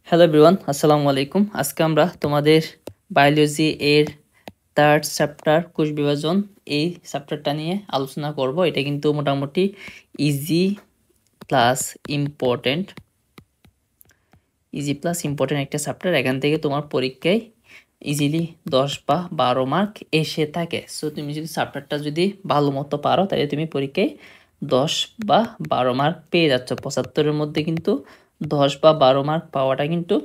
Hello everyone, আসসালামু আলাইকুম। আজকে আমরা তোমাদের বায়োলজি এর থার্ড চ্যাপ্টার কোষ বিভাজন এই চ্যাপ্টারটা নিয়ে আলোচনা করব। এটা কিন্তু মোটামুটি ইজি প্লাস ইম্পর্টেন্ট একটা চ্যাপ্টার। এখান থেকে তোমার পরীক্ষায় ইজিলি 10 বা 12 মার্ক এসে থাকে। সো তুমি যদি চ্যাপ্টারটা যদি ভালো মতো পারো তাহলে তুমি পরীক্ষায় 10 বা 12 মার্ক পেয়ে যাচ্ছ। 75-এর মধ্যে কিন্তু 10 বা 12 মার্ক পাওয়াটা কিন্তু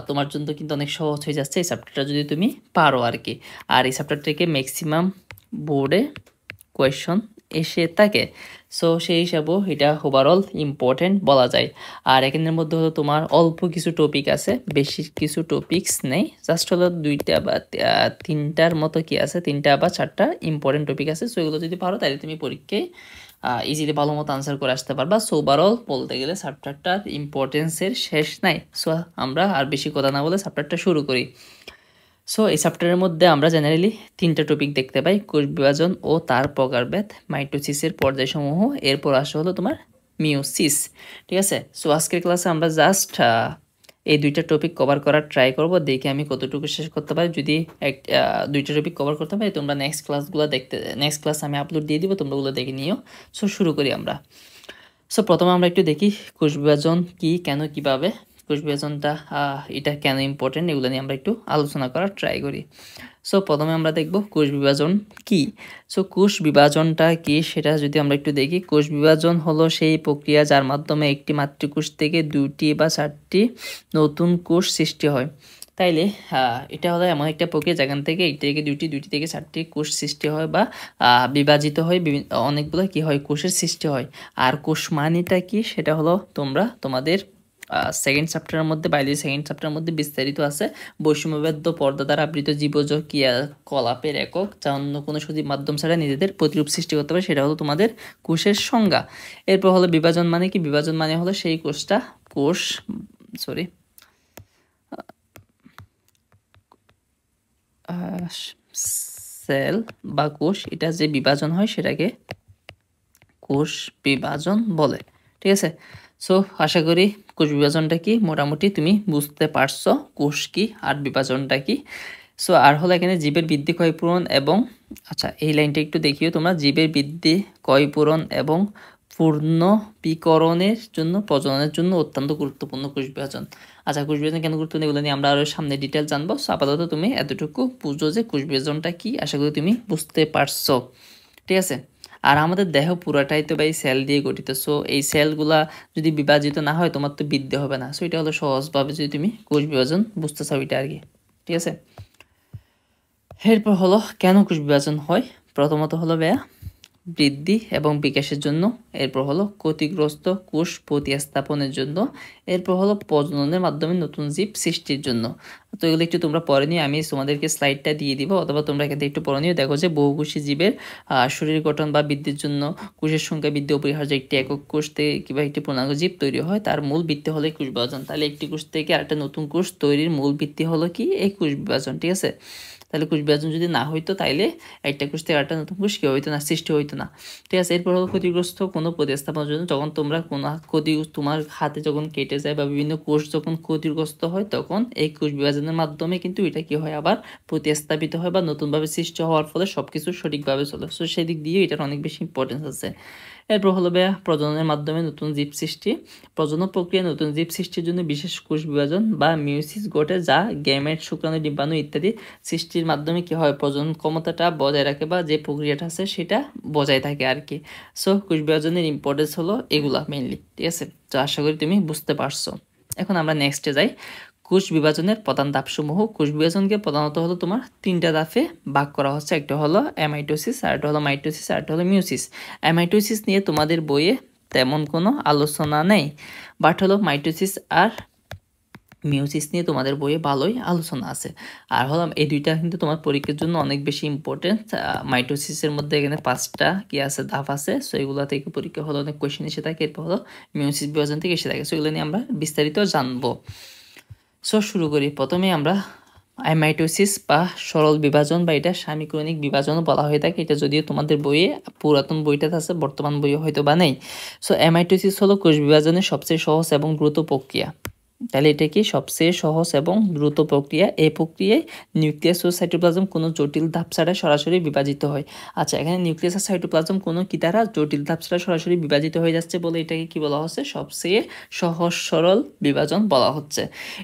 তোমার জন্য কিন্তু অনেক সহজ হয়ে যাচ্ছে এই চ্যাপ্টারটা যদি তুমি পারো আর কি। আর এই চ্যাপ্টার থেকে ম্যাক্সিমাম বোর্ডে কোয়েশন এসে থাকে। সো সেই হিসাবেও এটা ওভারঅল ইম্পর্টেন্ট বলা যায়। আর এখানের মধ্যে হলো তোমার অল্প কিছু টপিক আছে, বেশি কিছু টপিকস নেই, জাস্ট হলো 2টা বা 3টার মতো কি আছে, 3টা বা 4টা ইম্পর্টেন্ট টপিক আছে। সো এগুলো যদি পারো তাহলে তুমি পরীক্ষায় ইজিলি ভালো মতো আনসার করে আসতে পারবা। সো ওভারঅল বলতে গেলে চ্যাপ্টারটার ইম্পর্টেন্সের শেষ নাই। সো আমরা আর বেশি কথা না বলে চ্যাপ্টারটা শুরু করি। সো এই চ্যাপ্টারের মধ্যে আমরা জেনারেলি 3টা টপিক দেখতে পাই: কোষ বিভাজন ও তার প্রকারভেদ, মাইটোসিসের পর্যায়সমূহ, এরপর আসা হলো তোমার মিওসিস। ঠিক আছে। সো আজকের ক্লাসে আমরা জাস্ট এই 2টা টপিক কভার করার ট্রাই করব, দেখি আমি কতটুকু শেষ করতে পারি। যদি 2টা টপিক কভার করতে পারি তোমরা নেক্সট ক্লাস আমি আপলোড দিয়ে দিব, তোমরা ওগুলো দেখে নিও। সো শুরু করি আমরা। সো প্রথমে আমরা একটু দেখি কোষ বিভাজন কি, কেন, কিভাবে কোষ বিভাজনটা এটা কেন ইম্পর্টেন্ট, এগুলো নিয়ে আমরা একটু আলোচনা করার ট্রাই করি। সো প্রথমে আমরা দেখব কোষ বিভাজন কি। সো কোষ বিভাজনটা কি সেটা যদি আমরা একটু দেখি, কোষ বিভাজন হলো সেই প্রক্রিয়া যার মাধ্যমে একটি মাতৃকোষ থেকে 2টি বা 4টি নতুন কোষ সৃষ্টি হয়। তাইলে এটা হলো এমন একটা প্রক্রিয়া যেখান থেকে 1 থেকে 2টি, 2টি থেকে 4টি কোষ সৃষ্টি হয় বা বিভাজিত হয়, অনেকগুলো কি হয় কোষের সৃষ্টি হয়। আর কোষ মানেটা কি সেটা হলো তোমরা তোমাদের সেকেন্ড চ্যাপ্টারের মধ্যে, বায়োলজি সেকেন্ড চ্যাপ্টারের মধ্যে বিস্তারিত আছে। বৈষম্যবেদ্য পর্দা দ্বারা আবৃত জীবজ ক্রিয়াকলাপের একক যা অন্য কোনো সজীব মাধ্যম ছাড়া নিজেদের প্রতিরূপ সৃষ্টি করতে পারে, সেটা হলো তোমাদের কোষের সংজ্ঞা। এরপর হলো বিভাজন মানে কি। বিভাজন মানে হলো সেই সেল বা কোষ, এটা যে বিভাজন হয় সেটাকে কোষ বিভাজন বলে। ঠিক আছে। সো আশা করি কোষ বিভাজনটা কি মোটামুটি তুমি বুঝতে পারছো, কোষ কি আর বিভাজনটা কি। সো আর হলো এখানে জীবের বৃদ্ধি, ক্ষয়পূরণ এবং আচ্ছা এই লাইনটা একটু দেখিও তোমরা, জীবের বৃদ্ধি, ক্ষয়পূরণ এবং পূর্ণবীকরণের জন্য, প্রজননের জন্য অত্যন্ত গুরুত্বপূর্ণ কোষ বিভাজন। আচ্ছা কোষ বিভাজন কেন গুরুত্বপূর্ণ এগুলো নিয়ে আমরা আরো সামনে ডিটেল জানবো। সো আপাতত তুমি এতটুকু বুঝো যে কোষ বিভাজনটা কি, আশা করি তুমি বুঝতে পারছো। ঠিক আছে। আর আমাদের দেহ পুরাটাই তো ভাই সেল দিয়ে গঠিত। সো এই সেলগুলা যদি বিভাজিত না হয় তোমার তো বৃদ্ধি হবে না। সো এটা হলো সহজভাবে যদি তুমি কোষ বিভাজন বুঝতে চাও এটা আর কি। ঠিক আছে। এরপর হলো কেন কোষ বিভাজন হয়। প্রথমত হলো বৃদ্ধি এবং বিকাশের জন্য, এরপর হলো ক্ষতিগ্রস্ত কোষ প্রতিস্থাপনের জন্য, এরপর হলো প্রজননের মাধ্যমে নতুন জীব সৃষ্টির জন্য। তো এগুলো একটু তোমরা পড়ে নিও, আমি তোমাদেরকে স্লাইডটা দিয়ে দিব, অথবা তোমরা এখান থেকে একটু পড়ে নিও। দেখো যে বহুকোষী জীবের শরীর গঠন বা বৃদ্ধির জন্য কোষের সংখ্যা বৃদ্ধি অপরিহার্য। একটি একক কোষ থেকে কিংবা একটি পূর্ণাঙ্গ জীব তৈরি হয়, তার মূল ভিত্তি হলো কোষ বিভাজন। তাহলে একটি কোষ থেকে আরেকটা নতুন কোষ তৈরির মূল ভিত্তি হলো কি এই কোষ বিভাজন। ঠিক আছে। তাহলে কোষ বিভাজন যদি না হইতো তাইলে একটা কোষ থেকে আরেকটা নতুন কোষ কি হইতো না, সৃষ্টি হইতো না। ঠিক আছে। এরপর হলো ক্ষতিগ্রস্ত কোনো প্রতিস্থাপনের জন্য, যখন তোমরা কোনো তোমার হাতে যখন কেটে যায় বা বিভিন্ন কোষ যখন ক্ষতিগ্রস্ত হয় তখন এই কোষ বিভাজনের মাধ্যমে কিন্তু এটা কি হয় আবার প্রতিস্থাপিত হয় বা নতুনভাবে সৃষ্টি হওয়ার ফলে সবকিছু সঠিকভাবে চলে। সো সেদিক দিয়ে এটার অনেক বেশি ইম্পর্টেন্স আছে। এরপর হলো প্রজননের মাধ্যমে নতুন জীব সৃষ্টি। প্রজনন প্রক্রিয়া নতুন জীব সৃষ্টির জন্য বিশেষ কোষ বিভাজন বা মিওসিস ঘটে, যা গ্যামেট, শুক্রাণু, ডিম্বাণু ইত্যাদি সৃষ্টির মাধ্যমে কি হয় প্রজনন ক্ষমতাটা বজায় রাখে বা যে প্রক্রিয়াটা আছে সেটা বজায় থাকে আর কি। সো কোষ বিভাজনের ইম্পর্টেন্স হলো এগুলা মেইনলি। ঠিক আছে। তো আশা করি তুমি বুঝতে পারছো। এখন আমরা নেক্সটে যাই। কোষ বিভাজনের প্রধান ধাপসমূহ। কোষ বিভাজনকে প্রধানত হলো তোমার 3টা ধাপে ভাগ করা হচ্ছে। একটা হলো অ্যামাইটোসিস, আর একটা হলো মাইটোসিস, আর একটা হলো মিওসিস। অ্যামাইটোসিস নিয়ে তোমাদের বইয়ে তেমন কোনো আলোচনা নেই, বাট হলো মাইটোসিস আর মিওসিস নিয়ে তোমাদের বইয়ে ভালোই আলোচনা আছে। আর হলো এই 2টা কিন্তু তোমার পরীক্ষার জন্য অনেক বেশি ইম্পর্টেন্ট। মাইটোসিসের মধ্যে এখানে 5টা কি আছে ধাপ আছে। সো এগুলো থেকে পরীক্ষা হলো অনেক কোয়েশ্চেন এসে থাকে। এরপর হলো মিওসিস বিভাজন থেকে এসে থাকে। সো এগুলো নিয়ে আমরা বিস্তারিত জানবো। সো শুরু করি। প্রথমে আমরা অ্যামাইটোসিস বা সরল বিভাজন বা এটা সামিক্রমিক বিভাজনও বলা হয়ে থাকে। এটা যদিও তোমাদের বইয়ে পুরাতন বইটাতে আছে, বর্তমান বইয়ে হয়তো বা নেই। সো অ্যামাইটোসিস হলো কোষ বিভাজনের সবচেয়ে সহজ এবং দ্রুত প্রক্রিয়া। তাহলে এটা কি সবচেয়ে সহজ এবং দ্রুত প্রক্রিয়া। এই প্রক্রিয়ায় নিউক্লিয়াস ও সাইটোপ্লাজম কোনো জটিল ধাপ ছাড়া সরাসরি বিভাজিত হয়। আচ্ছা, এখানে নিউক্লিয়াস আর সাইটোপ্লাজম কোনো কি দ্বারা জটিল ধাপ ছাড়া সরাসরি বিভাজিত হয়ে যাচ্ছে বলে এটাকে কি বলা হচ্ছে, সবচেয়ে সহজ সরল বিভাজন বলা হচ্ছে।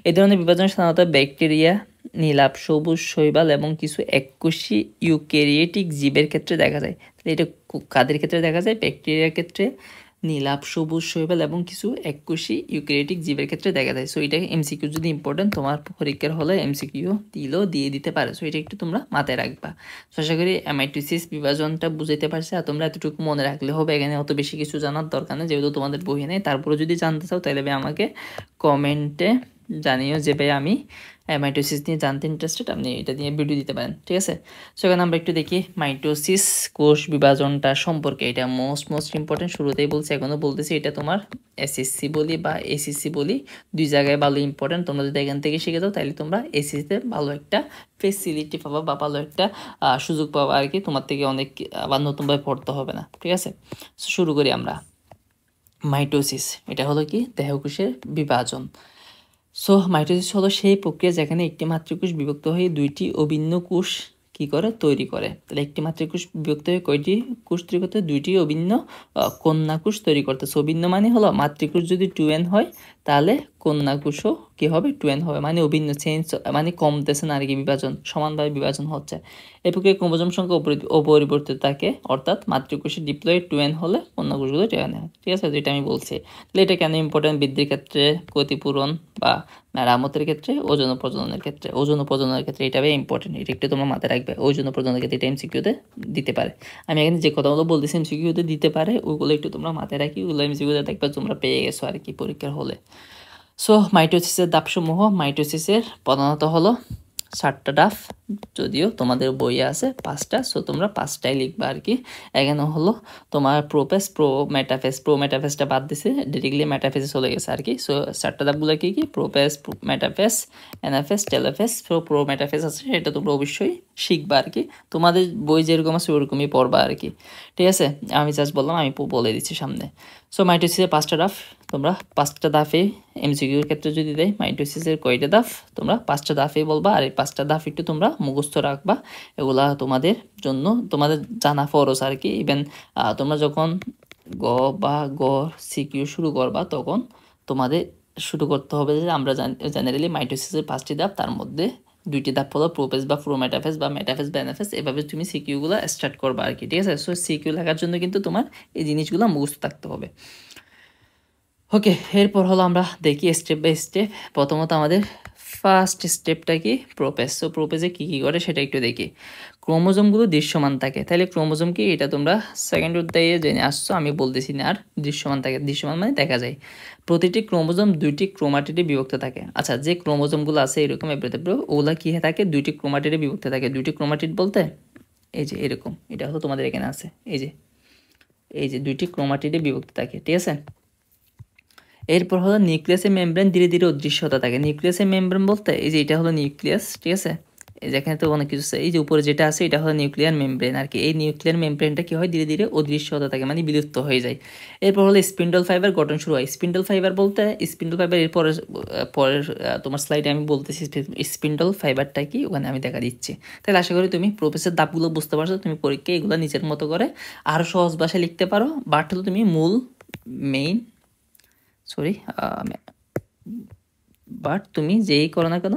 এই ধরনের বিভাজন সাধারণত ব্যাকটেরিয়া, নীলাভ, সবুজ শৈবাল এবং কিছু এককোষী ইউক্যারিওটিক জীবের ক্ষেত্রে দেখা যায়। তাহলে এটা কাদের ক্ষেত্রে দেখা যায়? ব্যাকটেরিয়ার ক্ষেত্রে, নীলাভ, সবুজ শৈবাল এবং কিছু এককোষী ইউক্যারিওটিক জীবের ক্ষেত্রে দেখা যায়। সো এটা এমসিকিউ যদি ইম্পর্টেন্ট তোমার পরীক্ষার হলে এমসিকিউ দিয়ে দিতে পারে। সো এটা একটু তোমরা মাথায় রাখবা। সো আশা করি মাইটোসিস বিভাজনটা বুঝাইতে পারছি, আর তোমরা এতটুকু মনে রাখলে হবে। এখানে অত বেশি কিছু জানার দরকার নেই, যেহেতু তোমাদের বই নেই। তারপরে যদি জানতে চাও তাহলে আমাকে কমেন্টে জানিও যে ভাই আমি মাইটোসিস নিয়ে জানতে ইন্টারেস্টেড, আপনি এটা নিয়ে ভিডিও দিতে পারেন, ঠিক আছে। সো এখানে আমরা একটু দেখি মাইটোসিস কোষ বিভাজনটা সম্পর্কে। এটা মোস্ট ইম্পর্টেন্ট, শুরুতেই বলছি এখনও বলতেছি, এটা তোমার এসএসসি বলি বা এসিসি বলি, দুই জায়গায় ভালো ইম্পর্টেন্ট। তোমরা যদি এখান থেকে শিখে দাও তাহলে তোমরা এসিসিতে ভালো একটা ফেসিলিটি পাবা বা ভালো একটা সুযোগ পাবা আর কি। তোমার থেকে অনেক আবার নতুনভাবে পড়তে হবে না, ঠিক আছে। সো শুরু করি আমরা। মাইটোসিস এটা হলো কি দেহকোষের বিভাজন। সো মাইটোসিস হলো সেই প্রক্রিয়া যেখানে একটি মাতৃকোষ বিভক্ত হয়ে দুইটি অভিন্ন কোষ কি করে তৈরি করে। তাহলে একটি মাতৃকোষ বিভক্ত হয়ে কয়টি কোষ তৈরি করতে? দুইটি অভিন্ন কন্যা কোষ তৈরি করতেছে। অভিন্ন মানে হলো মাতৃকোষ যদি 2n হয় তাহলে কন্যা কোষও কি হবে? 2n হবে, মানে অভিন্ন, চেঞ্জ মানে কমতেছে না আর কি, বিভাজন সমানভাবে বিভাজন হচ্ছে। এই প্রক্রিয়ায় ক্রোমোজোম সংখ্যা অপরিবর্তিত থাকে, অর্থাৎ মাতৃকোষে ডিপ্লয়েড 2n হলে কন্যা কোষগুলো 2n হয়, ঠিক আছে। যেটা আমি বলছি। তাহলে এটা কেন ইম্পর্টেন্ট? বৃদ্ধির ক্ষেত্রে, ক্ষতিপূরণ বা মেরামতের ক্ষেত্রে, ওজন প্রজননের ক্ষেত্রে। ওজন প্রজননের ক্ষেত্রে এটা ইম্পর্টেন্ট, এটা একটু তোমরা মাথায় রাখবে। ওজন প্রজননের ক্ষেত্রে এটা এমসিকিউতে দিতে পারে। আমি এখানে যে কথাগুলো বলতেছি এমসিকিউতে দিতে পারে, ওইগুলো একটু তোমরা মাথায় রাখি, ওগুলো এমসিকিউতে দেখবে তোমরা পেয়ে গেছো আর কি পরীক্ষার হলে। সো মাইটোসিসের ধাপসমূহ। মাইটোসিসের প্রধানত হলো 7টা ধাপ, যদিও তোমাদের বইয়ে আছে 5টা। সো তোমরা 5টাই লিখবা আর কি। এখানে হলো তোমার প্রোপেস, মেটাফেসটা বাদ দিছে, ডিরেক্টলি মেটাফেস চলে গেছে আর কি। সো 7টা ধাপগুলো কি কি? Prophase, metaphase, anaphase, telophase. So metaphase আছে, সেটা তোমরা অবশ্যই শিখবা আর কি। তোমাদের বই যেরকম আছে ওরকমই পড়বা আর কি, ঠিক আছে। আমি জাস্ট বললাম, আমি বলে দিচ্ছি সামনে। সো মাইটোসিসের 5টা ধাপ, তোমরা 5টা ধাপে এমসিকিউর ক্ষেত্রে যদি দেয় মাইটোসিসের কয়টা ধাপ, তোমরা 5টা ধাপেই বলবা। আর এই 5টা ধাপ একটু তোমরা মুখস্থ রাখবা, এগুলা তোমাদের জন্য তোমাদের জানা ফরজ আর কি। ইভেন তোমরা যখন গ বা গ সিকিউ শুরু করবা তখন তোমাদের শুরু করতে হবে যে আমরা জেনারেলি মাইটোসিসের 5টি ধাপ, তার মধ্যে 2টি ধাপ হলো প্রোপেস বা প্রোমেটাফেস বা মেটাফেস বা অ্যানাফেস। এভাবে তুমি সিকিউগুলো স্টার্ট করবা আর কি, ঠিক আছে। সো সিকিউ লেখার জন্য কিন্তু তোমার এই জিনিসগুলো মুখস্থ থাকতে হবে। ওকে, এরপর হলো আমরা দেখি স্টেপ বাই স্টেপ। প্রথমত আমাদের ফার্স্ট স্টেপটা কি? প্রোপেস। সো প্রোপেসে কী কী করে সেটা একটু দেখি। ক্রোমোজোমগুলো দৃশ্যমান থাকে। তাহলে ক্রোমোজোম কি? এটা তোমরা সেকেন্ড অধ্যায়ে জেনে আসছো, আমি বলতেছি না আর। দৃশ্যমান থাকে, দৃশ্যমান মানে দেখা যায়। প্রতিটি ক্রোমোজোম 2টি ক্রোমাটিডে বিভক্ত থাকে। আচ্ছা, যে ক্রোমোজোমগুলো আছে এরকম ওগুলা কী থাকে? 2টি ক্রোমাটিডে বিভক্ত থাকে। 2টি ক্রোমাটিড বলতে এই যে এরকম, এটা হলো তোমাদের এখানে আছে, এই যে 2টি ক্রোমাটিডে বিভক্ত থাকে, ঠিক আছে। এরপর হলো নিউক্লিয়াসের মেমব্রেন ধীরে ধীরে অদৃশ্য হতে থাকে। নিউক্লিয়াসের মেমব্রেন বলতে এই যে এটা হলো নিউক্লিয়াস, ঠিক আছে। এই যে এখানে তো অনেক কিছু আছে, এই যে উপরে যেটা আছে এটা হলো নিউক্লিয়ার মেমব্রেন আর কি। এই নিউক্লিয়ার মেমব্রেনটা কি হয়? ধীরে ধীরে অদৃশ্য হতে থাকে, মানে বিলুপ্ত হয়ে যায়। এরপর হলো স্পিন্ডল ফাইবার গঠন শুরু হয়। স্পিন্ডল ফাইবার বলতে, স্পিন্ডল ফাইবার এর পরের তোমার স্লাইডে আমি বলতেছি স্পিন্ডল ফাইবারটা কি, ওখানে আমি দেখা দিচ্ছি। তাহলে আশা করি তুমি প্রোপেসের ধাপগুলো বুঝতে পারছো। তুমি পরীক্ষায় এগুলো নিজের মতো করে আরও সহজ ভাষায় লিখতে পারো। বাট হলো তুমি বাট তুমি যেই করো না কেন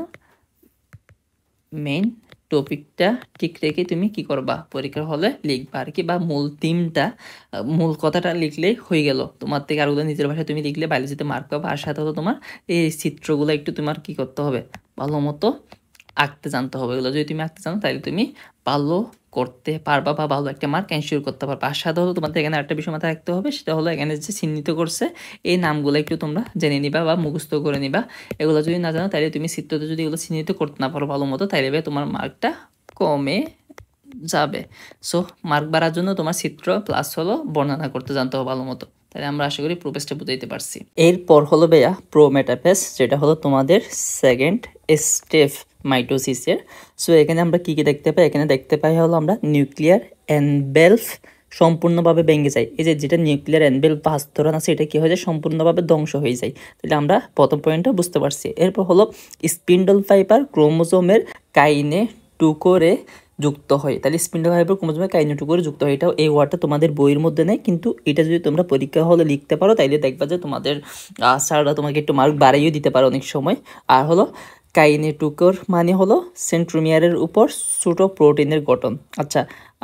মেইন টপিকটা ঠিক রেখে তুমি কি করবা? পরীক্ষার হলে লিখবা আর কি, বা মূল থিমটা, মূল কথাটা লিখলেই হয়ে গেল। তোমার থেকে আরগুলো নিজের ভাষায় তুমি লিখলে বায়োলজিতে মার্ক পাবা। আর সাথে তোমার এই চিত্রগুলো একটু তোমার কি করতে হবে? ভালো মতো আঁকতে জানতে হবে। এগুলো যদি তুমি আঁকতে জানো তাহলে তুমি ভালো করতে পারবা বা ভালো একটা মার্ক এনশিওর করতে পারবা। আর সাথে হলো তোমাদের এখানে একটা বিষয় মাথায় রাখতে হবে, সেটা হলো এখানে যে চিহ্নিত করছে এই নামগুলো একটু তোমরা জেনে নিবা বা মুখস্থ করে নিবা। এগুলো যদি না জানো তাহলে তুমি চিত্রতে যদি এগুলো চিহ্নিত করতে না পারো ভালো মতো, তাহলে তোমার মার্কটা কমে যাবে। সো মার্ক বাড়ার জন্য তোমার চিত্র প্লাস হলো বর্ণনা করতে জানতে হবে ভালো মতো। তাহলে আমরা আশা করি প্রোপেসটা বুঝাইতে পারছি। এরপর হলো ভাইয়া প্রোমেটাফেস, যেটা হলো তোমাদের সেকেন্ড স্টেপ মাইটোসিসের। সো এখানে আমরা কী কী দেখতে পাই? এখানে দেখতে পাই হলো আমরা নিউক্লিয়ার এনভেলপ সম্পূর্ণভাবে ভেঙে যায়। এই যে যেটা নিউক্লিয়ার এনভেলপ বা আস্তরণ আছে এটা কি হয়ে যায়, সম্পূর্ণভাবে ধ্বংস হয়ে যায়। তাহলে আমরা প্রথম পয়েন্টটা বুঝতে পারছি। এরপর হলো স্পিন্ডল ফাইবার ক্রোমোজোমের কাইনেটোকোরে যুক্ত হয়। তাহলে স্পিন্ডল ফাইবার ক্রোমোজোমের কাইনেটোকোরে যুক্ত হয়, এটাও এই ওয়ার্ডটা তোমাদের বইয়ের মধ্যে নেই, কিন্তু এটা যদি তোমরা পরীক্ষা হলে লিখতে পারো তাইলে দেখবা যে তোমাদের স্যাররা তোমাকে একটু মার্ক বাড়াইও দিতে পারে অনেক সময়। আর হলো কাইনেটোকোর মানে হলো সেন্ট্রোমিয়ারের উপর ছোট প্রোটিনের গঠন। আচ্ছা,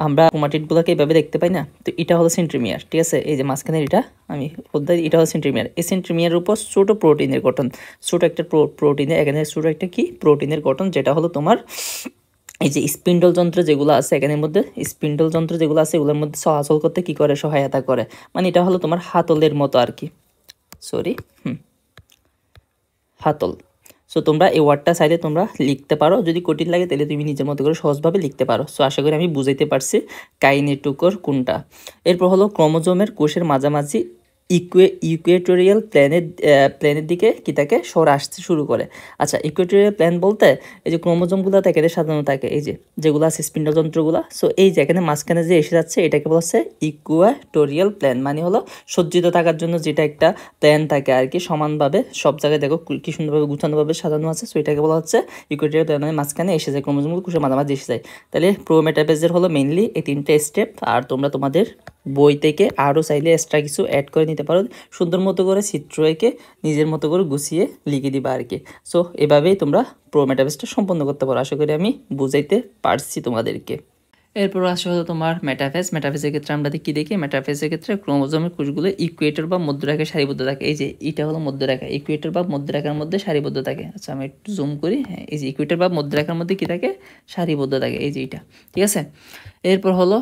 আমরা ক্রোমাটিডগুলোকে এইভাবে দেখতে পাই না, তো এটা হলো সেন্ট্রোমিয়ার, ঠিক আছে। এই যে মাঝখানে এটা আমি বলতে, এটা হলো সেন্ট্রোমিয়ার। এই সেন্ট্রোমিয়ারের উপর ছোট প্রোটিনের গঠন, ছোট একটা প্রোটিনের, এখানে ছোট একটা কি প্রোটিনের গঠন, যেটা হলো তোমার এই যে স্পিন্ডল যন্ত্র যেগুলো আছে এখানের মধ্যে, স্পিন্ডল যন্ত্র যেগুলো আছে এগুলোর মধ্যে চলাচল করতে কি করে, সহায়তা করে। মানে এটা হলো তোমার হাতলের মতো আর কি, সরি হাতল। সো তোমরা এই ওয়ার্ডটা চাইলে তোমরা লিখতে পারো, যদি কঠিন লাগে তাহলে তুমি নিজের মতো করে সহজভাবে লিখতে পারো। সো আশা করি আমি বুঝাইতে পারছি কাইনেটোকোর কোনটা। এরপর হলো ক্রোমোজোমের কোষের মাঝামাঝি ইকুয়েটোরিয়াল প্ল্যানের দিকে কি থাকে, সরে আসতে শুরু করে। আচ্ছা, ইকুয়েটোরিয়াল প্ল্যান বলতে এই যে ক্রোমোজোমগুলো থাকে এদের সাজানো থাকে, এই যে যেগুলো আছে স্পিন্ডল যন্ত্রগুলো। সো এই যে এখানে মাঝখানে যে এসে যাচ্ছে এটাকে বলা হচ্ছে ইকুয়েটোরিয়াল প্ল্যান, মানে হলো সজ্জিত থাকার জন্য যেটা একটা প্ল্যান থাকে আর কি, সমানভাবে সব জায়গায় দেখো কি সুন্দরভাবে গুছানোভাবে সাজানো আছে। সো এটাকে বলা হচ্ছে ইকুয়েটোরিয়াল প্ল্যান, মানে মাঝখানে এসে যায় ক্রোমোজোমগুলো কোষের মাঝামাঝি এসে যায়। তাহলে প্রোমেটাফেজের হলো মেইনলি এই 3টে স্টেপ। আর তোমরা তোমাদের বই থেকে আরও চাইলে এক্সট্রা কিছু অ্যাড করে নিতে পারো, সুন্দর মতো করে চিত্র এঁকে নিজের মতো করে গুছিয়ে লিখে দিবা আর কি। সো এভাবেই তোমরা প্রোমেটাফেজটা সম্পন্ন করতে পারো। আশা করি আমি বুঝাইতে পারছি তোমাদেরকে। এরপর আসে হলো তোমার মেটাফেজ। মেটাফেজের ক্ষেত্রে আমরা কি দেখি, মেটাফেজের ক্ষেত্রে ক্রোমোজোমের কোষগুলো ইকুয়েটর বা মধ্যরেখায় সারিবদ্ধ থাকে। এই যে এটা হলো মধ্যরেখা, ইকুয়েটর বা মধ্যরেখার মধ্যে সারিবদ্ধ থাকে। আচ্ছা আমি একটু জুম করি, হ্যাঁ এই যে ইকুয়েটর বা মধ্যরেখার মধ্যে কি থাকে, সারিবদ্ধ থাকে, এই যে এটা, ঠিক আছে। এরপর হলো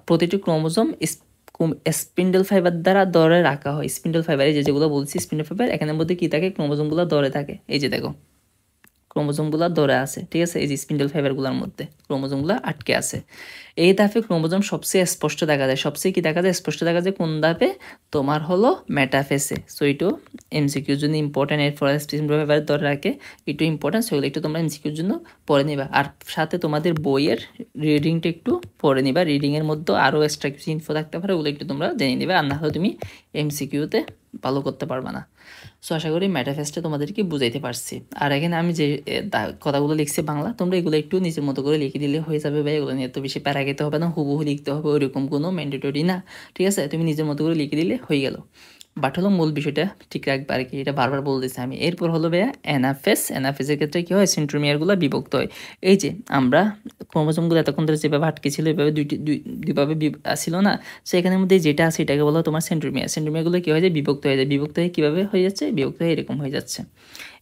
প্রতিটি ক্রোমোজোম স্পিন্ডল ফাইবার দ্বারা ধরে রাখা হয়। স্পিন্ডল ফাইবার, এই যে যেগুলো বলছি স্পিন্ডল ফাইবার, এখানের মধ্যে কি থাকে, ক্রোমোজোমগুলো ধরে থাকে। এই যে দেখো ক্রোমোজোমগুলো ধরে আছে, ঠিক আছে। এই যে স্পিন্ডল ফাইবারগুলোর মধ্যে ক্রোমোজোমগুলো আটকে আছে। এই ধাপে ক্রোমোজোম সবচেয়ে স্পষ্ট দেখা যায়, সবচেয়ে কি দেখা যায়, স্পষ্ট দেখা যায় কোন ধাপে, তোমার হলো মেটাফেসে। সো এটাও এমসিকিউর জন্য ইম্পর্টেন্ট। এর ফলে স্পিন্ডল ফাইবার ধরে রাখে, একটু ইম্পর্টেন্ট, সেগুলো একটু তোমরা এমসিকিউর জন্য পড়ে নিবা। আর সাথে তোমাদের বইয়ের রিডিংটা একটু পড়ে নিবা, রিডিংয়ের মধ্যে আরও এক্সট্রা কিছু ইনফো থাকতে পারে, ওগুলো একটু তোমরা জেনে নিবে, আর না হলে তুমি এমসিকিউতে ভালো করতে পারবা না। সো আশা করি ম্যাটাফেসটা তোমাদেরকে বুঝাইতে পারছি। আর এখানে আমি যে কথাগুলো লিখছি বাংলা, তোমরা এগুলো একটু নিজের মতো করে লিখে দিলে হয়ে যাবে ভাই, এগুলো নিয়ে এত বেশি প্যারা খেতে হবে না, হুবহু লিখতে হবে ওইরকম কোনো ম্যান্ডেটরি না, ঠিক আছে। তুমি নিজের মতো করে লিখে দিলে হয়ে গেল। বাট হলো মূল বিষয়টা ঠিক রাখবে আর কি, এটা বারবার বলতেছি আমি। এরপর হলো ভাইয়া অ্যানাফেস। অ্যানাফেসের ক্ষেত্রে কী হয়, সেন্ট্রোমিয়ারগুলো বিভক্ত হয়। এই যে আমরা ক্রোমোজোমগুলো এতক্ষণ ধরে যেভাবে আটকে ছিল এভাবে দুইভাবে ছিল না, সো এখানের মধ্যে যেটা আছে এটাকে বলো তোমার সেন্ট্রোমিয়ার। সেন্ট্রোমিয়ারগুলো কী হয়ে যায়, বিভক্ত হয়ে যায়। বিভক্ত হয়ে কীভাবে হয়ে যাচ্ছে, বিভক্ত হয়ে এরকম হয়ে যাচ্ছে।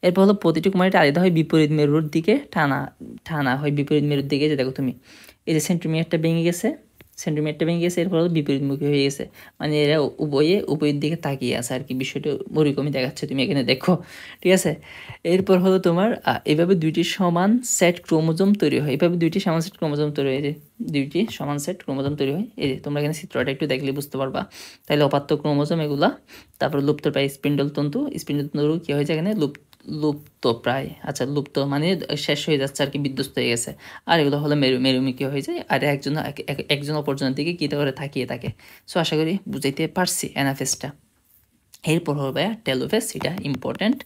এরপর হলো প্রতিটি কুমারিটা আলাদা হয় বিপরীত মেরুর দিকে টানা হয়, বিপরীত মেরুর দিকে। যে দেখো তুমি এই যে সেন্ট্রোমিয়ারটা ভেঙে গেছে, সেন্টিমিটারটা ভেঙে গেছে, এরপর বিপরীতমুখী হয়ে গেছে, মানে এরা উভয়ের দিকে তাকিয়ে আছে আর কি, বিষয়টা ওরকমই দেখাচ্ছে, তুমি এখানে দেখো, ঠিক আছে। এরপর হলো তোমার এভাবে দুইটি সমান সেট ক্রোমোজোম তৈরি হয়, এভাবে দুইটি সমান সেট ক্রোমোজোম তৈরি হয়, যে দুইটি সমান সেট ক্রোমোজোম তৈরি হয়। এই যে তোমরা এখানে চিত্রটা একটু দেখলে বুঝতে পারবা। তাহলে অপাত্য ক্রোমোজোম এগুলা, তারপর লুপ্তপ্রায় স্পিন্ডল তন্তু কী হয়েছে এখানে, লুপ্ত প্রায়, আচ্ছা লুপ্ত মানে শেষ হয়ে যাচ্ছে আর কি, বিধ্বস্ত হয়ে গেছে। আর এগুলো হলো মেরুমুখী হয়ে যায়, আর একজন অপরজনের দিকে কী করে তাকিয়ে থাকে। সো আশা করি বুঝাইতে পারছি অ্যানাফেসটা। এরপর হবে টেলোফেজ, এটা ইম্পর্ট্যান্ট।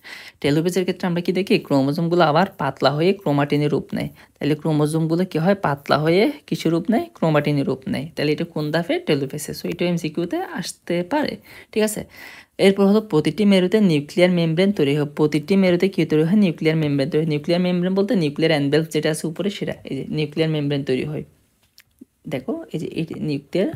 টেলোফেজের ক্ষেত্রে আমরা কি দেখি, ক্রোমোজোমগুলো আবার পাতলা হয়ে ক্রোমাটিনের রূপ নেয়। তাহলে ক্রোমোজোমগুলো কী হয়, পাতলা হয়ে কিছু রূপ নেয়, ক্রোমাটিনের রূপ নেয়। তাহলে এটা কোন ধাপে, টেলোফেজে। সো এটা এমসিকিউতে আসতে পারে, ঠিক আছে। এরপর হলো প্রতিটি মেরুতে নিউক্লিয়ার মেমব্রেন তৈরি হয়। প্রতিটি মেরুতে কী তৈরি হয়, নিউক্লিয়ার মেমব্রেন তৈরি হয়। নিউক্লিয়ার মেমব্রেন বলতে নিউক্লিয়ার এনভেলপ যেটা আছে উপরে সেটা, এই যে নিউক্লিয়ার মেমব্রেন তৈরি হয়। দেখো এই যে নিউক্লিয়ার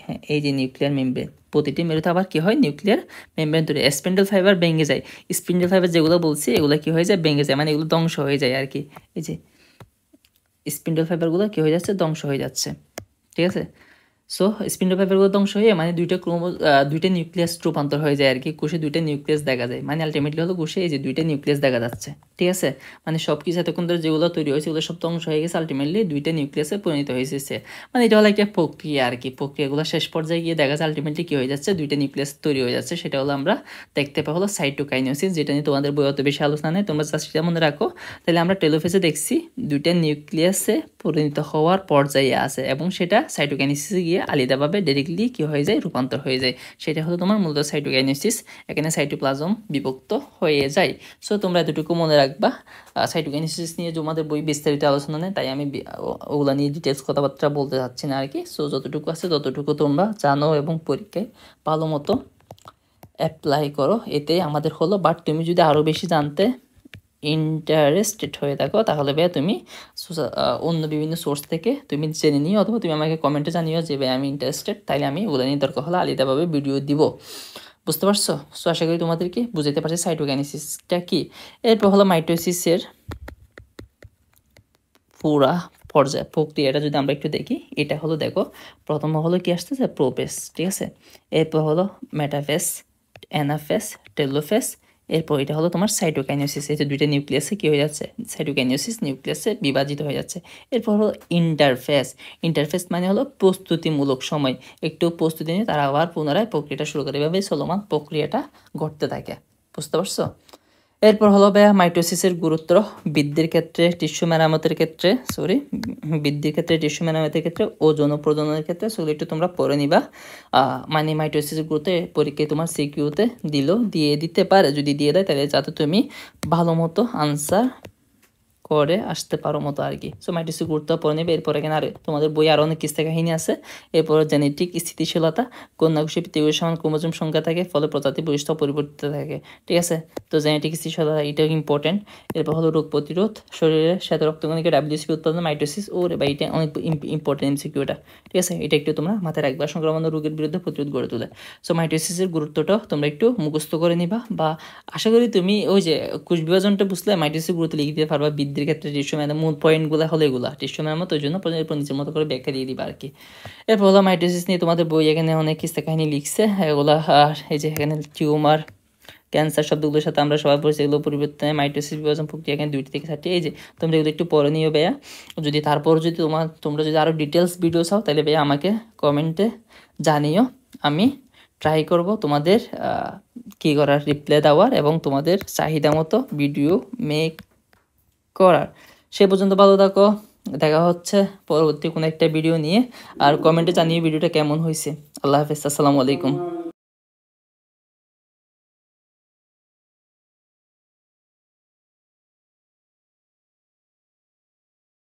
হ্যাঁ এই যে নিউক্লিয়ার মেমব্রেন, প্রতিটি মেরুতে আবার কী হয়, নিউক্লিয়ার মেমব্রেন তৈরি। স্পিন্ডল ফাইবার ভেঙে যায়, স্পিন্ডল ফাইবার যেগুলো বলছি এগুলো কী হয়ে যায়, ভেঙে যায়, মানে এগুলো ধ্বংস হয়ে যায় আর কি। এই যে স্পিন্ডল ফাইবারগুলো কী হয়ে যাচ্ছে, ধ্বংস হয়ে যাচ্ছে, ঠিক আছে। সো স্পিন্ডল ফাইবারগুলো ধ্বংস হয়ে মানে দুইটা নিউক্লিয়াস রূপান্তর হয়ে যায় আর কি, কোষে দুইটা নিউক্লিয়াস দেখা যায়, মানে আলটিমেটলি হলো কোষে এই যে দুইটা নিউক্লিয়াস দেখা যাচ্ছে, ঠিক আছে। মানে সব কিছু এতক্ষণ ধরে যেগুলো তৈরি হয়েছে ওগুলো সব ধ্বংস হয়ে গেছে, আলটিমেটলি দুইটা নিউক্লিয়াসে পরিণত হয়েছে। মানে এটা হলো একটা প্রক্রিয়া আর কি, প্রক্রিয়াগুলো শেষ পর্যায়ে গিয়ে দেখা যায় আলটিমেটলি কী হয়ে যাচ্ছে, দুইটা নিউক্লিয়াস তৈরি হয়ে যাচ্ছে। সেটা হলো আমরা দেখতে পাই হলো সাইটোকাইনেসিস, যেটা নিয়ে তোমাদের বই অত বেশি আলোচনা নেই, তোমরা জাস্ট এটা মনে রাখো। তাহলে আমরা টেলোফেজে দেখছি দুইটা নিউক্লিয়াসে পরিণত হওয়ার পর্যায়ে আছে, এবং সেটা সাইটোকাইনেসিসে গিয়ে গিয়ে আলাদাভাবে ডাইরেক্টলি কি হয়ে যায়, রূপান্তর হয়ে যায়। সেটা হলো তোমার মূলত সাইটোকাইনেসিস। এখানে সাইটোপ্লাজম বিভক্ত হয়ে যায়। সো তোমরা এতটুকু মনে রাখবা। সাইটোকাইনেসিস নিয়ে তোমাদের বই বিস্তারিত আলোচনা নেই, তাই আমি ওগুলা নিয়ে ডিটেলস কথাবার্তা বলতে যাচ্ছি না আর কি। সো যতটুকু আছে ততটুকু তোমরা জানো এবং পরীক্ষায় ভালো মতো অ্যাপ্লাই করো, এতে আমাদের হলো। বাট তুমি যদি আরও বেশি জানতে ইন্টারেস্টেড হয়ে থাকো তাহলে ভাইয়া তুমি অন্য বিভিন্ন সোর্স থেকে তুমি জেনে নিও, অথবা তুমি আমাকে কমেন্টে জানিও যে ভাই আমি ইন্টারেস্টেড, তাইলে আমি ওগুলো নিয়ে দরকার হলে আলাদাভাবে ভিডিও দিব। বুঝতে পারছো? সো আশা করি তোমাদেরকে বুঝাতে পারছি সাইটোকাইনেসিসটা কি। এরপর হলো মাইটোসিসের পুরা পর্যায় প্রক্রিয়াটা যদি আমরা একটু দেখি, এটা হলো দেখো, প্রথম হলো কি আসতেছে, প্রোফেস, ঠিক আছে। এরপর হলো মেটাফেস, অ্যানাফেস, টেলোফেস। এরপর এটা হলো তোমার সাইটোকাইনেসিস। এই যে দুইটা নিউক্লিয়াসে কি হয়ে যাচ্ছে, সাইটোকাইনেসিস নিউক্লিয়াসে বিভাজিত হয়ে যাচ্ছে। এরপর হলো ইন্টারফেস। ইন্টারফেস মানে হলো প্রস্তুতিমূলক সময়, একটু প্রস্তুতি নিয়ে তারা আবার পুনরায় প্রক্রিয়াটা শুরু করে, এভাবে চলমান প্রক্রিয়াটা ঘটতে থাকে। বুঝতে পারছো? এরপর হলো ভাইয়া মাইটোসিসের গুরুত্ব বৃদ্ধির ক্ষেত্রে, টিস্যু মেরামতের ক্ষেত্রে, বৃদ্ধির ক্ষেত্রে, টিস্যু মেরামতের ক্ষেত্রে ও যৌন প্রজননের ক্ষেত্রে। সেগুলো একটু তোমরা পড়ে নিবা। মানে মাইটোসিসের গুরুত্ব পরীক্ষায় তোমার সিকিউতে দিয়ে দিতে পারে, যদি দিয়ে দেয় তাহলে যাতে তুমি ভালো মতো আনসার করে আসতে পারো মতো আর কি। সো মাইটোসিস গুরুত্ব পড়ে নেবে। এরপর এখানে আর তোমাদের বই আরও অনেক কিস্তা কাহিনী আছে। এরপর জেনেটিক স্থিতিশীলতা, কন্যাকুশী পৃথিবীর সমান ক্রোমোজোম সংখ্যা থাকে, ফলে প্রজাতি বৈশিষ্ট্য পরিবর্তিত থাকে, ঠিক আছে। তো জেনেটিক স্থিতিশীলতা এটাও ইম্পর্টেন্ট। এরপর হলো রোগ প্রতিরোধ, শরীরের সাথে রক্তকণিকা WBC উৎপাদন, মাইটোসিস ও বা এটা অনেক ইম্পর্টেন্ট এমসিকিউটা, ঠিক আছে। এটা একটু তোমরা মাথায় রাখবা, সংক্রমণ রোগের বিরুদ্ধে প্রতিরোধ গড়ে তোলে। সো মাইটোসিসের গুরুত্বটাও তোমরা একটু মুখস্থ করে নিবা, বা আশা করি তুমি ওই যে কোষ বিভাজনটা বুঝলে মাইটোসিসের গুরুত্ব লিখে দিতে পারবা। বৃদ্ধির ক্ষেত্রে টিস্যু মূল পয়েন্টগুলো হলো এগুলা, টিস্যু মেরামত, ওই জন্য এরপর নিজের মতো করে ব্যাখ্যা দিয়ে দিবা আর কি। এরপর হলো মাইটোসিস নিয়ে তোমাদের বই এখানে অনেক কিস্তা কাহিনী লিখছে এগুলা। আর এই যে এখানে টিউমার, ক্যান্সার শব্দগুলোর সাথে আমরা সবাই পড়ছি, এগুলো পরিবর্তনে মাইটোসিস বিভাজন প্রক্রিয়া এখানে 2 থেকে 4টি। এই যে তোমরা এগুলো একটু পড়ে নিও ভাইয়া। যদি তারপর যদি তোমরা যদি আরও ডিটেলস ভিডিও চাও তাহলে ভাইয়া আমাকে কমেন্টে জানিও, আমি ট্রাই করব তোমাদের কী করার, রিপ্লাই দেওয়ার এবং তোমাদের চাহিদা মতো ভিডিও মেক করার। সে পর্যন্ত ভালো থাকো, দেখা হচ্ছে পরবর্তী কোনো একটা ভিডিও নিয়ে। আর কমেন্টে জানিয়ে ভিডিওটা কেমন হয়েছে। আল্লাহ হাফেজ, আসসালামু আলাইকুম।